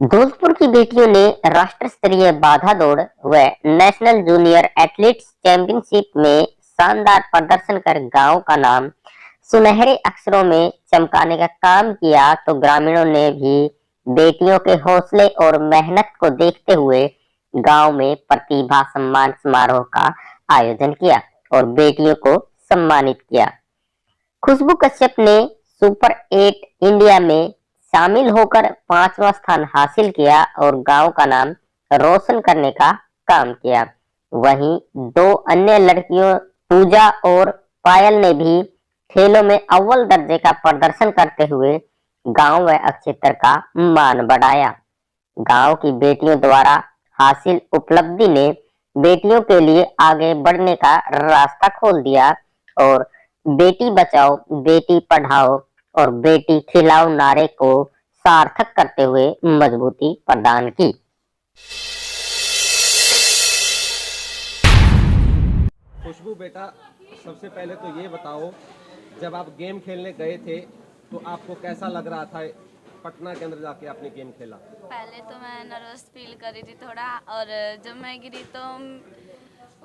जोधपुर की बेटियों ने राष्ट्र स्तरीय बाधा दौड़ व नेशनल जूनियर एथलीट्स चैंपियनशिप में शानदार प्रदर्शन कर गांव का नाम सुनहरे अक्षरों में चमकाने का काम किया, तो ग्रामीणों ने भी बेटियों के हौसले और मेहनत को देखते हुए गांव में प्रतिभा सम्मान समारोह का आयोजन किया और बेटियों को सम्मानित किया। खुशबू कश्यप ने सुपर 8 इंडिया में शामिल होकर 5वां स्थान हासिल किया और गांव का नाम रोशन करने का काम किया। वहीं दो अन्य लड़कियों पूजा और पायल ने भी खेलों में अव्वल दर्जे का प्रदर्शन करते हुए गांव व क्षेत्र का मान बढ़ाया। गांव की बेटियों द्वारा हासिल उपलब्धि ने बेटियों के लिए आगे बढ़ने का रास्ता खोल दिया और बेटी बचाओ बेटी पढ़ाओ और बेटी खिलाओ नारे को सार्थक करते हुए मजबूती प्रदान की। खुशबू बेटा, सबसे पहले तो ये बताओ, जब आप गेम खेलने गए थे तो आपको कैसा लग रहा था? पटना के अंदर जाके आपने गेम खेला। पहले तो मैं नर्वस फील कर रही थी थोड़ा, और जब मैं गिरी तो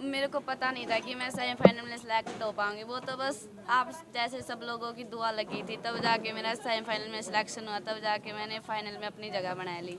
मेरे को पता नहीं था कि मैं सेमीफाइनल में सिलेक्ट हो पाऊंगी। वो तो बस आप जैसे सब लोगों की दुआ लगी थी, तब जाके मेरा सेमीफाइनल में सिलेक्शन हुआ, तब जाके मैंने फाइनल में अपनी जगह बना ली।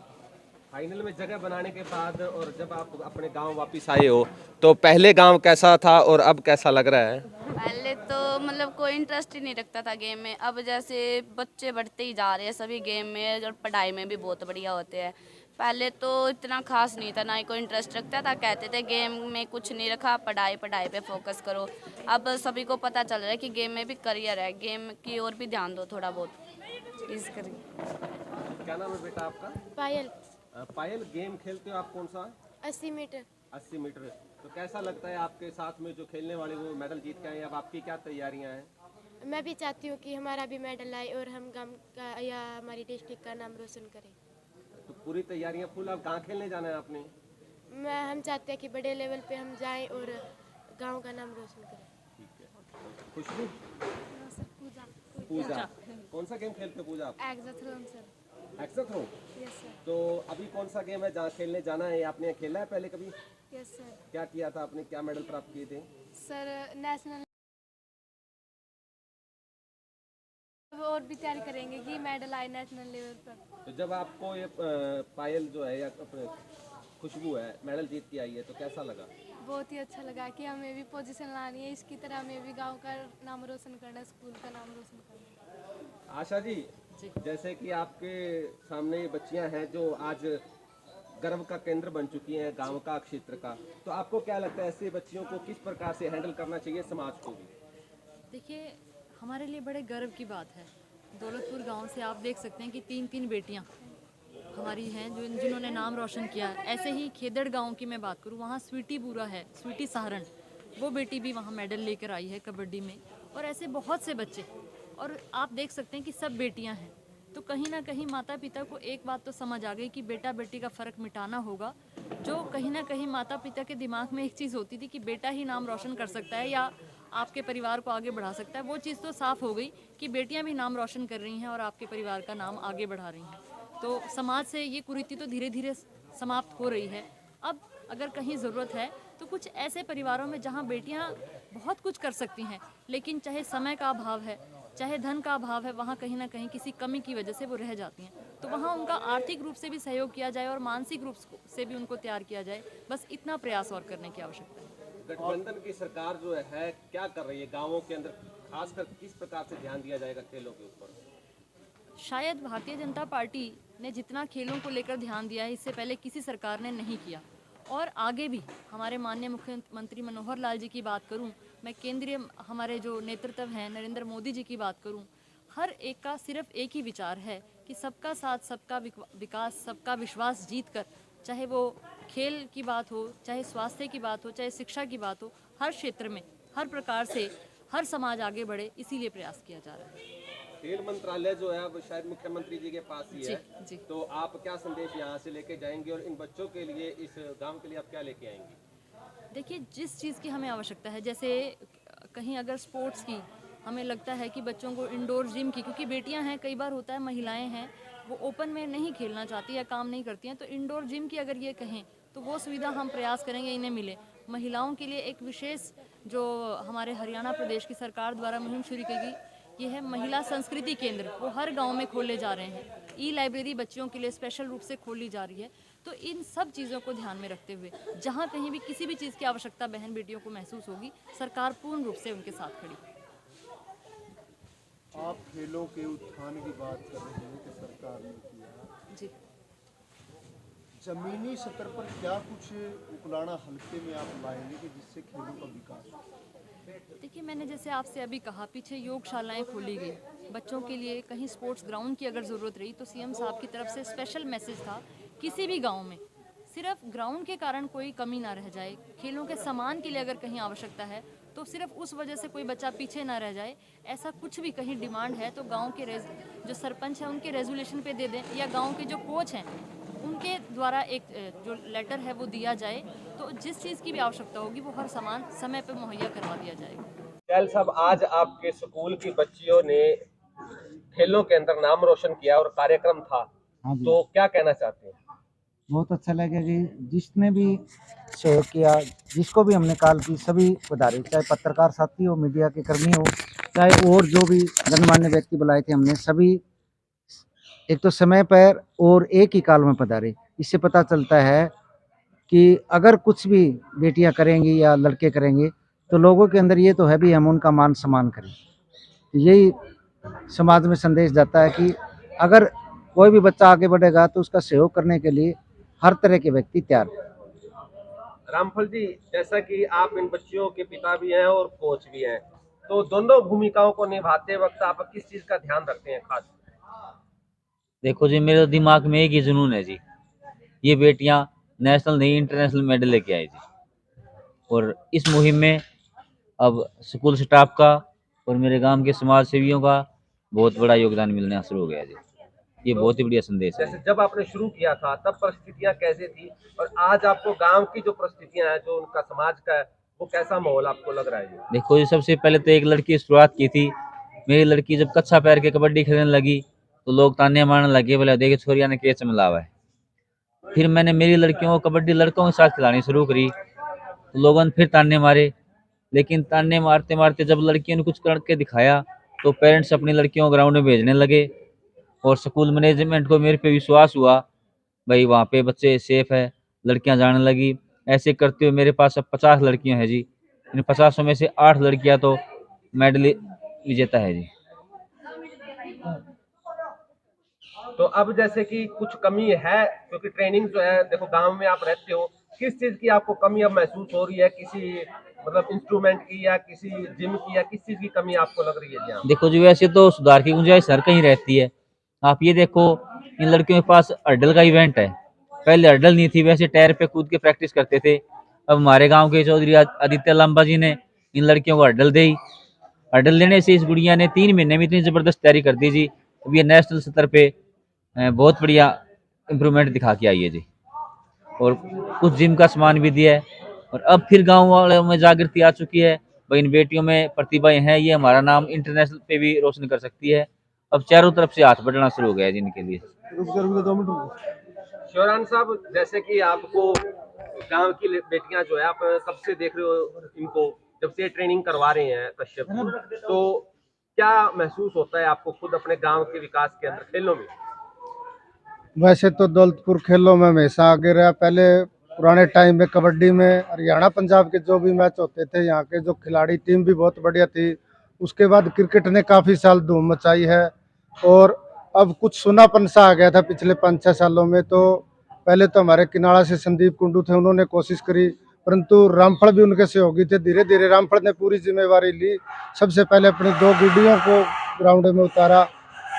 फाइनल में जगह बनाने के बाद और जब आप अपने गांव वापस आए हो तो पहले गांव कैसा था और अब कैसा लग रहा है? पहले तो मतलब कोई इंटरेस्ट ही नहीं रखता था गेम में। अब जैसे बच्चे बढ़ते ही जा रहे हैं सभी गेम में, और पढ़ाई में भी बहुत बढ़िया होते हैं। पहले तो इतना खास नहीं था, ना ही कोई इंटरेस्ट रखता था, कहते थे गेम में कुछ नहीं रखा, पढ़ाई पढ़ाई पे फोकस करो। अब सभी को पता चल रहा है कि गेम में भी करियर है, गेम की ओर भी ध्यान दो थोड़ा बहुत, इस करिए। क्या नाम है बेटा आपका? पायल। पायल, गेम खेलते हो आप कौन सा? 80 मीटर। 80 मीटर। तो कैसा लगता है आपके साथ में जो खेलने वाले वो मेडल जीत के आए हैं? अब आपकी क्या तैयारियां हैं? मैं भी चाहती हूँ कि हमारा भी मेडल आए और हम गांव का या हमारी डिस्ट्रिक्ट का नाम रोशन करें। तो पूरी तैयारियां फुल। अब कहाँ खेलने जाना है आपने? हम चाहते हैं कि बड़े लेवल पे हम जाएं और गांव का नाम रोशन करें। ठीक है। खुशबू? पूजा, कौन सा गेम खेलते हो पूजा आप? एक्साथ्रोन सर। एक्साथ्रो? Yes sir. तो अभी कौन सा गेम है जहाँ खेलने जाना है? आपने खेला है पहले कभी? Yes sir. क्या किया था आपने? क्या मेडल प्राप्त किए थे? सर नेशनल और भी तैयारी करेंगे कि मेडल आए नेशनल लेवल पर। तो जब आपको ये पायल जो है या अपने खुशबू है मेडल जीत के आई है तो कैसा लगा? बहुत ही अच्छा लगा कि हमें भी पोजीशन लानी है, इसकी तरह हमें भी गांव का नाम रोशन करना है, स्कूल का नाम रोशन करना है। आशा जी, जैसे कि आपके सामने ये बच्चियां हैं जो आज गर्व का केंद्र बन चुकी हैं गांव का, क्षेत्र का, तो आपको क्या लगता है ऐसे बच्चियों को किस प्रकार से हैंडल करना चाहिए समाज को भी? देखिए, हमारे लिए बड़े गर्व की बात है। दौलतपुर गांव से आप देख सकते हैं कि 3 बेटियां हमारी हैं जिन्होंने नाम रोशन किया है। ऐसे ही खेदड़ गांव की मैं बात करूं, वहाँ स्वीटी बुरा है, स्वीटी सहारण, वो बेटी भी वहाँ मेडल लेकर आई है कबड्डी में। और ऐसे बहुत से बच्चे, और आप देख सकते हैं कि सब बेटियां हैं। तो कहीं ना कहीं माता पिता को एक बात तो समझ आ गई कि बेटा बेटी का फ़र्क मिटाना होगा। जो कहीं ना कहीं माता पिता के दिमाग में एक चीज़ होती थी कि बेटा ही नाम रोशन कर सकता है या आपके परिवार को आगे बढ़ा सकता है, वो चीज़ तो साफ़ हो गई कि बेटियां भी नाम रोशन कर रही हैं और आपके परिवार का नाम आगे बढ़ा रही हैं। तो समाज से ये कुरीति तो धीरे धीरे समाप्त हो रही है। अब अगर कहीं ज़रूरत है तो कुछ ऐसे परिवारों में जहाँ बेटियाँ बहुत कुछ कर सकती हैं, लेकिन चाहे समय का अभाव है, चाहे धन का अभाव है, वहाँ कहीं ना कहीं किसी कमी की वजह से वो रह जाती हैं। तो वहाँ उनका आर्थिक रूप से भी सहयोग किया जाए और मानसिक रूप से भी उनको तैयार किया जाए, बस इतना प्रयास और करने की आवश्यकता है। गठबंधन की सरकार जो है क्या कर रही है गाँवों के अंदर? खासकर किस प्रकार से ध्यान दिया जाएगा खेलों के ऊपर? शायद भारतीय जनता पार्टी ने जितना खेलों को लेकर ध्यान दिया है, इससे पहले किसी सरकार ने नहीं किया। और आगे भी हमारे माननीय मुख्यमंत्री मनोहर लाल जी की बात करूं, मैं केंद्रीय हमारे जो नेतृत्व हैं नरेंद्र मोदी जी की बात करूं, हर एक का सिर्फ एक ही विचार है कि सबका साथ, सबका विकास, सबका विश्वास जीत कर, चाहे वो खेल की बात हो, चाहे स्वास्थ्य की बात हो, चाहे शिक्षा की बात हो, हर क्षेत्र में हर प्रकार से हर समाज आगे बढ़े, इसीलिए प्रयास किया जा रहा है। खेल मंत्रालय जो है वो शायद मुख्यमंत्री जी के पास ही है। जी। तो आप क्या संदेश यहाँ से लेके जाएंगे और इन बच्चों के लिए, इस गांव के लिए आप क्या लेके आएंगे? देखिए, जिस चीज़ की हमें आवश्यकता है, जैसे कहीं अगर स्पोर्ट्स की हमें लगता है कि बच्चों को इंडोर जिम की, क्योंकि बेटियां हैं, कई बार होता है महिलाएं हैं वो ओपन में नहीं खेलना चाहती या काम नहीं करती हैं, तो इंडोर जिम की अगर ये कहें तो वो सुविधा हम प्रयास करेंगे इन्हें मिले। महिलाओं के लिए एक विशेष जो हमारे हरियाणा प्रदेश की सरकार द्वारा मुहिम शुरू की गई, ये है महिला संस्कृति केंद्र। वो हर गांव में खोले जा रहे हैं। ई लाइब्रेरी बच्चियों के लिए स्पेशल रूप से खोली जा रही है। तो इन सब चीज़ों को ध्यान में रखते हुए जहाँ कहीं भी किसी भी चीज़ की आवश्यकता बहन बेटियों को महसूस होगी, सरकार पूर्ण रूप से उनके साथ खड़ी है। आप खेलों के उत्थान की बात कर रहे हैं कि सरकार ने किया, जी, जमीनी स्तर पर क्या कुछ उकलाना हल्के में आप लाएंगे कि जिससे खेलों का विकास हो? देखिए, मैंने जैसे आपसे अभी कहा, पीछे योगशालाएं खोली गई बच्चों के लिए। कहीं स्पोर्ट्स ग्राउंड की अगर ज़रूरत रही तो सीएम साहब की तरफ से स्पेशल मैसेज था, किसी भी गांव में सिर्फ ग्राउंड के कारण कोई कमी ना रह जाए। खेलों के सामान के लिए अगर कहीं आवश्यकता है तो सिर्फ उस वजह से कोई बच्चा पीछे ना रह जाए। ऐसा कुछ भी कहीं डिमांड है तो गांव के जो सरपंच हैं उनके रेजोल्यूशन पे दे दें, या गांव के जो कोच हैं उनके द्वारा एक जो लेटर है वो दिया जाए, तो जिस चीज़ की भी आवश्यकता होगी वो हर सामान समय पर मुहैया करवा दिया जाएगा। कैल साहब, आज आपके स्कूल की बच्चियों ने खेलों के अंदर नाम रोशन किया और कार्यक्रम था, हाँ जी, तो क्या कहना चाहते हैं? बहुत अच्छा लगा कि जिसने भी सहयोग किया, जिसको भी हमने कॉल की, सभी पधारे, चाहे पत्रकार साथी हो, मीडिया के कर्मी हो, चाहे और जो भी गणमान्य व्यक्ति बुलाए थे हमने, सभी एक तो समय पर और एक ही काल में पधारे। इससे पता चलता है कि अगर कुछ भी बेटियां करेंगी या लड़के करेंगे तो लोगों के अंदर ये तो है भी हम उनका मान सम्मान करें। तो यही समाज में संदेश जाता है कि अगर कोई भी बच्चा आगे बढ़ेगा तो उसका सहयोग करने के लिए हर तरह के व्यक्ति तैयार है। रामफल जी, जैसा कि आप इन बच्चियों के पिता भी हैं और कोच भी हैं, तो दोनों भूमिकाओं को निभाते वक्त आप किस चीज का ध्यान रखते हैं खास? देखो जी, मेरे दिमाग में एक ही जुनून है जी, ये बेटियां नेशनल नहीं इंटरनेशनल मेडल लेके आई जी। और इस मुहिम में अब स्कूल स्टाफ का और मेरे गांव के समाज सेवियों का बहुत बड़ा योगदान मिलना शुरू हो गया जी। ये बहुत ही बढ़िया संदेश है। जैसे जब आपने शुरू किया था तब परिस्थितियां कैसी थी, और आज आपको गांव की जो परिस्थितियां हैं, जो उनका समाज का है, वो कैसा माहौल आपको लग रहा है? देखो जी, सबसे पहले तो एक लड़की की शुरुआत की थी। मेरी लड़की जब कच्चा पैर के कबड्डी खेलने लगी तो लोग ताने मारने लगे, बोले देखे छोरिया ने केस चमला हुआ है। फिर मैंने मेरी लड़कियों को कबड्डी लड़कों के साथ खिलानी शुरू करी तो लोगों ने फिर ताने मारे। लेकिन ताने मारते मारते जब लड़कियों ने कुछ करके दिखाया तो पेरेंट्स अपनी लड़कियों को ग्राउंड में भेजने लगे, और स्कूल मैनेजमेंट को मेरे पे विश्वास हुआ, भाई वहाँ पे बच्चे सेफ है, लड़कियां जाने लगी। ऐसे करते हुए मेरे पास अब 50 लड़कियां हैं जी। इन 50 में से 8 लड़कियां तो मेडल विजेता है जी। तो अब जैसे कि कुछ कमी है, क्योंकि ट्रेनिंग जो है, देखो गांव में आप रहते हो, किस चीज की आपको कमी अब महसूस हो रही है? किसी मतलब इंस्ट्रूमेंट की, या किसी जिम की, या किस चीज की कमी आपको लग रही है? देखो जी, वैसे तो सुधार की गुंजाइश हर कहीं रहती है। आप ये देखो, इन लड़कियों के पास हर्डल का इवेंट है। पहले हर्डल नहीं थी, वैसे टायर पे कूद के प्रैक्टिस करते थे। अब हमारे गांव के चौधरी आदित्य लांबा जी ने इन लड़कियों को हर्डल दी। हर्डल लेने से इस गुड़िया ने 3 महीने में इतनी जबरदस्त तैयारी कर दी जी। अब ये नेशनल स्तर पे बहुत बढ़िया इम्प्रूवमेंट दिखा के आई है जी। और कुछ जिम का सामान भी दिया है, और अब फिर गांव वालों में जागृति आ चुकी है, भाई इन बेटियों में प्रतिभाएं हैं, ये हमारा नाम इंटरनेशनल पे भी रोशन कर सकती है। अब चारों तरफ से हाथ बढ़ना शुरू हो गया है जिनके लिए। शिवरान साहब, जैसे कि आपको गांव की बेटियां जो है, आप कब से देख रहे हो इनको, जब से ट्रेनिंग करवा रहे हैं कश्यप, तो क्या महसूस होता है आपको खुद अपने गांव के विकास के अंदर खेलों में? वैसे तो दौलतपुर खेलों में हमेशा आगे रहा। पहले पुराने टाइम में कबड्डी में हरियाणा पंजाब के जो भी मैच होते थे, यहाँ के जो खिलाड़ी टीम भी बहुत बढ़िया थी। उसके बाद क्रिकेट ने काफ़ी साल धूम मचाई है, और अब कुछ सुनापन सा आ गया था पिछले 5-6 सालों में। तो पहले तो हमारे किनारा से संदीप कुंडू थे, उन्होंने कोशिश करी, परंतु रामफल भी उनके सहयोगी थे। धीरे धीरे रामफल ने पूरी जिम्मेवारी ली। सबसे पहले अपनी 2 गुडियों को ग्राउंड में उतारा,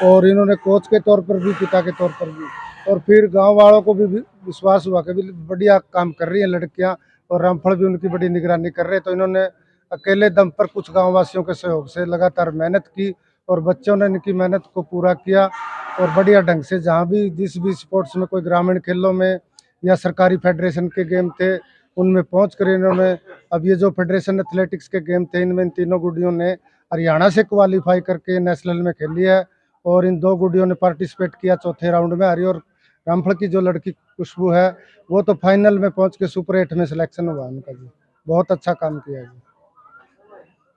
और इन्होंने कोच के तौर पर भी, पिता के तौर पर भी, और फिर गांव वालों को भी विश्वास हुआ कि भी बढ़िया काम कर रही हैं लड़कियां, और रामफल भी उनकी बड़ी निगरानी कर रहे हैं। तो इन्होंने अकेले दम पर कुछ गांव वासियों के सहयोग से लगातार मेहनत की, और बच्चों ने इनकी मेहनत को पूरा किया, और बढ़िया ढंग से जहां भी जिस भी स्पोर्ट्स में, कोई ग्रामीण खेलों में या सरकारी फेडरेशन के गेम थे, उनमें पहुँच कर इन्होंने, अब ये जो फेडरेशन एथलेटिक्स के गेम थे, इनमें इन तीनों गुडियों ने हरियाणा से क्वालिफाई करके नेशनल में खेली है। और इन 2 गुड़ियों ने पार्टिसिपेट किया चौथे राउंड में। हरी और रामफल की जो लड़की खुशबू है वो तो फाइनल में पहुंच के सुपर 8 में सिलेक्शन हुआ उनका जी। बहुत अच्छा काम किया जी।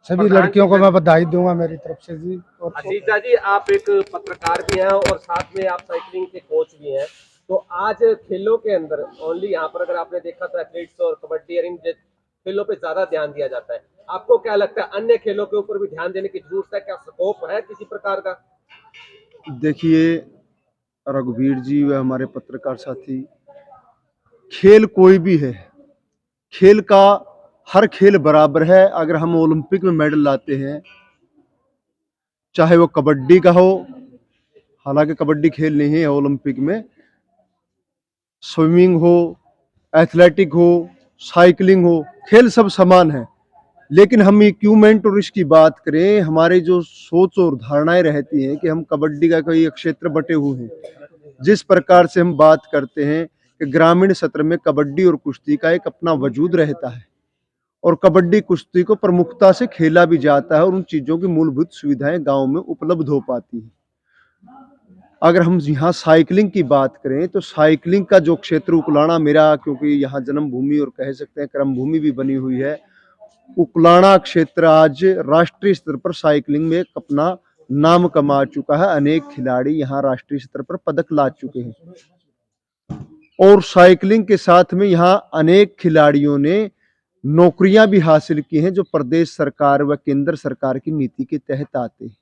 सभी लड़कियों को मैं बधाई दूंगा मेरी तरफ से जी। और अजीजा जी, आप एक पत्रकार भी हैं और साथ में आप साइकिलिंग के कोच भी हैं, तो आज खेलों के अंदर ओनली यहाँ पर अगर आपने देखा तो एथलीट्स और कबड्डी और इन खेलों पे ज्यादा ध्यान दिया जाता है। आपको क्या लगता है अन्य खेलों के ऊपर भी ध्यान देने की जरूरत है? क्या स्कोप है किसी प्रकार का? देखिए रघुवीर जी व हमारे पत्रकार साथी, खेल कोई भी है, खेल का हर खेल बराबर है। अगर हम ओलंपिक में मेडल लाते हैं, चाहे वो कबड्डी का हो, हालांकि कबड्डी खेल नहीं है ओलंपिक में, स्विमिंग हो, एथलेटिक हो, साइकिलिंग हो, खेल सब समान है। लेकिन हम इक्विपमेंट और इसकी बात करें, हमारे जो सोच और धारणाएं रहती हैं कि हम कबड्डी का कोई क्षेत्र बटे हुए हैं। जिस प्रकार से हम बात करते हैं कि ग्रामीण क्षेत्र में कबड्डी और कुश्ती का एक अपना वजूद रहता है और कबड्डी कुश्ती को प्रमुखता से खेला भी जाता है और उन चीज़ों की मूलभूत सुविधाएं गांव में उपलब्ध हो पाती हैं। अगर हम यहाँ साइकिलिंग की बात करें तो साइकिलिंग का जो क्षेत्र उकलाना मेरा, क्योंकि यहाँ जन्मभूमि और कह सकते हैं कर्मभूमि भी बनी हुई है, उकलाना क्षेत्र आज राष्ट्रीय स्तर पर साइकिलिंग में एक अपना नाम कमा चुका है। अनेक खिलाड़ी यहाँ राष्ट्रीय स्तर पर पदक ला चुके हैं और साइकिलिंग के साथ में यहाँ अनेक खिलाड़ियों ने नौकरियां भी हासिल की हैं जो प्रदेश सरकार व केंद्र सरकार की नीति के तहत आते हैं।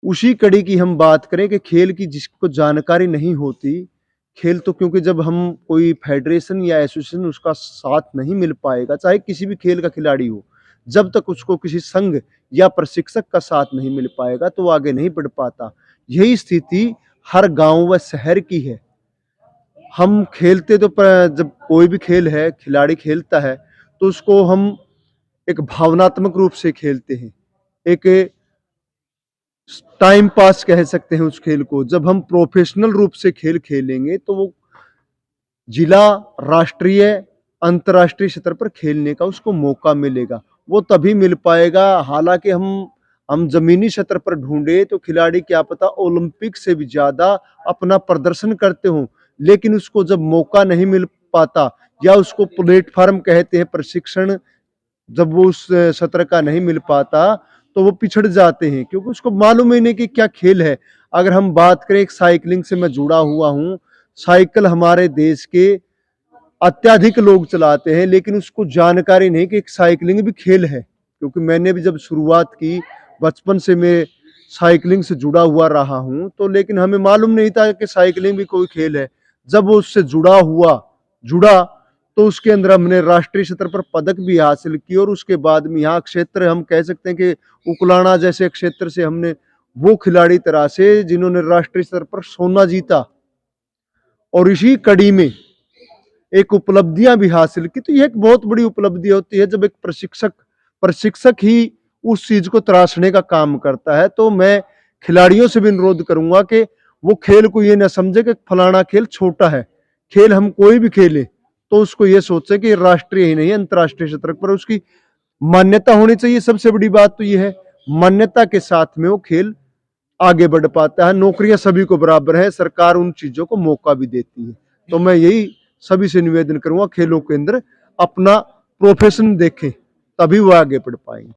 उसी कड़ी की हम बात करें कि खेल की जिसको जानकारी नहीं होती, खेल तो क्योंकि जब हम कोई फेडरेशन या एसोसिएशन उसका साथ नहीं मिल पाएगा, चाहे किसी भी खेल का खिलाड़ी हो, जब तक उसको किसी संघ या प्रशिक्षक का साथ नहीं मिल पाएगा तो वो आगे नहीं बढ़ पाता। यही स्थिति हर गांव व शहर की है। हम खेलते तो जब कोई भी खेल है, खिलाड़ी खेलता है तो उसको हम एक भावनात्मक रूप से खेलते हैं, एक टाइम पास कह सकते हैं उस खेल को। जब हम प्रोफेशनल रूप से खेल खेलेंगे तो वो जिला, राष्ट्रीय, अंतर्राष्ट्रीय स्तर पर खेलने का उसको मौका मिलेगा। वो तभी मिल पाएगा। हालांकि हम जमीनी स्तर पर ढूंढे तो खिलाड़ी क्या पता ओलंपिक से भी ज्यादा अपना प्रदर्शन करते हों, लेकिन उसको जब मौका नहीं मिल पाता या उसको प्लेटफॉर्म कहते हैं प्रशिक्षण, जब वो उस सत्र का नहीं मिल पाता तो वो पिछड़ जाते हैं क्योंकि उसको मालूम ही नहीं कि क्या खेल है। अगर हम बात करें, एक साइकिलिंग से मैं जुड़ा हुआ हूँ, साइकिल हमारे देश के अत्यधिक लोग चलाते हैं लेकिन उसको जानकारी नहीं कि एक साइकिलिंग भी खेल है। क्योंकि मैंने भी जब शुरुआत की, बचपन से मैं साइकिलिंग से जुड़ा हुआ रहा हूँ, तो लेकिन हमें मालूम नहीं था कि साइकिलिंग भी कोई खेल है। जब वो उससे जुड़ा तो उसके अंदर हमने राष्ट्रीय स्तर पर पदक भी हासिल किए और उसके बाद में यहाँ क्षेत्र हम कह सकते हैं कि उकलाना जैसे क्षेत्र से हमने वो खिलाड़ी तरह से जिन्होंने राष्ट्रीय स्तर पर सोना जीता और इसी कड़ी में एक उपलब्धियां भी हासिल की। तो यह एक बहुत बड़ी उपलब्धि होती है जब एक प्रशिक्षक ही उस चीज को तराशने का काम करता है। तो मैं खिलाड़ियों से भी अनुरोध करूंगा कि वो खेल को ये न समझे कि फलाना खेल छोटा है। खेल हम कोई भी खेले तो उसको ये सोचे कि राष्ट्रीय ही नहीं, अंतर्राष्ट्रीय स्तर पर उसकी मान्यता होनी चाहिए। सबसे बड़ी बात तो ये है, मान्यता के साथ में वो खेल आगे बढ़ पाता है। नौकरियां सभी को बराबर है, सरकार उन चीजों को मौका भी देती है। तो मैं यही सभी से निवेदन करूंगा, खेलों के अंदर अपना प्रोफेशन देखें, तभी वो आगे बढ़ पाएंगे।